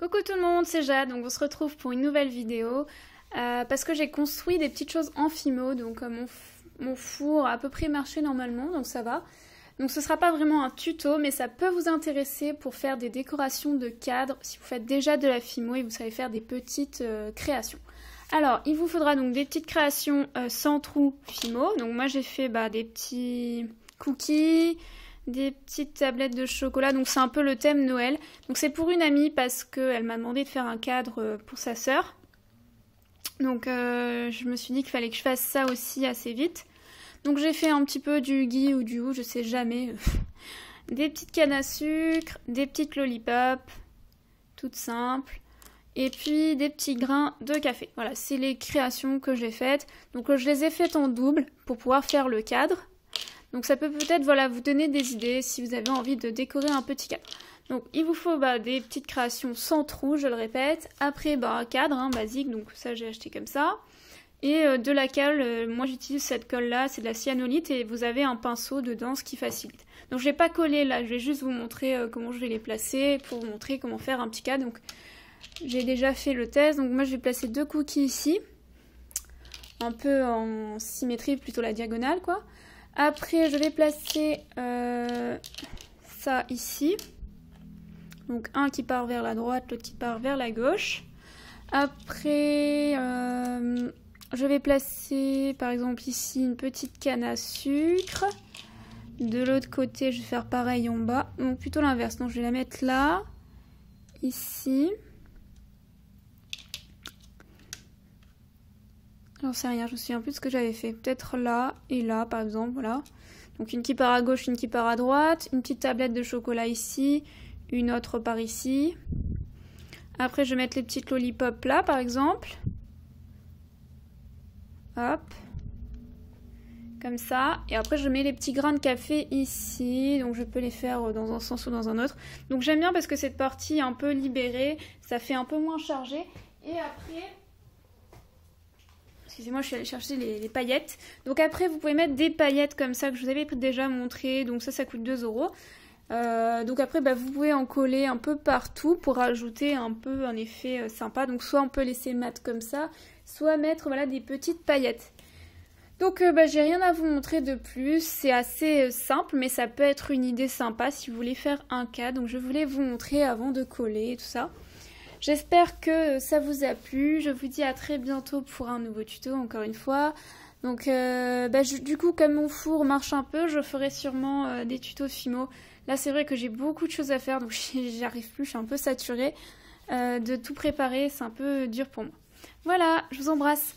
Coucou tout le monde, c'est Jade, donc on se retrouve pour une nouvelle vidéo parce que j'ai construit des petites choses en Fimo, donc mon four a à peu près marché normalement, donc ça va. Donc ce sera pas vraiment un tuto, mais ça peut vous intéresser pour faire des décorations de cadres si vous faites déjà de la Fimo et vous savez faire des petites créations. Alors, il vous faudra donc des petites créations sans trou Fimo, donc moi j'ai fait des petits cookies, des petites tablettes de chocolat, donc c'est un peu le thème Noël. Donc c'est pour une amie parce qu'elle m'a demandé de faire un cadre pour sa sœur. Donc je me suis dit qu'il fallait que je fasse ça aussi assez vite. Donc j'ai fait un petit peu du gui ou du ou, je sais jamais. Des petites cannes à sucre, des petites lollipops, toutes simples. Et puis des petits grains de café. Voilà, c'est les créations que j'ai faites. Donc je les ai faites en double pour pouvoir faire le cadre. Donc ça peut peut-être vous donner des idées si vous avez envie de décorer un petit cadre. Donc il vous faut des petites créations sans trou, je le répète. Après un cadre basique, donc ça j'ai acheté comme ça. Et de la colle, moi j'utilise cette colle là, c'est de la cyanolite et vous avez un pinceau dedans, ce qui facilite. Donc je vais pas coller là, je vais juste vous montrer comment je vais les placer pour vous montrer comment faire un petit cadre. Donc j'ai déjà fait le test, donc moi je vais placer deux cookies ici. Un peu en symétrie, plutôt la diagonale quoi. Après, je vais placer ça ici. Donc, un qui part vers la droite, l'autre qui part vers la gauche. Après, je vais placer, par exemple, ici, une petite canne à sucre. De l'autre côté, je vais faire pareil en bas. Donc, plutôt l'inverse. Donc, je vais la mettre là, ici. J'en sais rien, je me souviens plus de ce que j'avais fait. Peut-être là et là, par exemple, voilà. Donc une qui part à gauche, une qui part à droite. Une petite tablette de chocolat ici. Une autre par ici. Après, je vais mettre les petites lollipops là, par exemple. Hop. Comme ça. Et après, je mets les petits grains de café ici. Donc je peux les faire dans un sens ou dans un autre. Donc j'aime bien parce que cette partie est un peu libérée. Ça fait un peu moins chargé. Et après... Excusez-moi, je suis allée chercher les paillettes. Donc après, vous pouvez mettre des paillettes comme ça que je vous avais déjà montré. Donc ça coûte 2 €. Donc après, vous pouvez en coller un peu partout pour rajouter un peu un effet sympa. Donc soit on peut laisser mat comme ça, soit mettre des petites paillettes. Donc j'ai rien à vous montrer de plus. C'est assez simple, mais ça peut être une idée sympa si vous voulez faire un cadre. Donc je voulais vous montrer avant de coller et tout ça. J'espère que ça vous a plu. Je vous dis à très bientôt pour un nouveau tuto, encore une fois. Donc, du coup, comme mon four marche un peu, je ferai sûrement des tutos Fimo. Là, c'est vrai que j'ai beaucoup de choses à faire, donc j'y arrive plus. Je suis un peu saturée de tout préparer. C'est un peu dur pour moi. Voilà, je vous embrasse.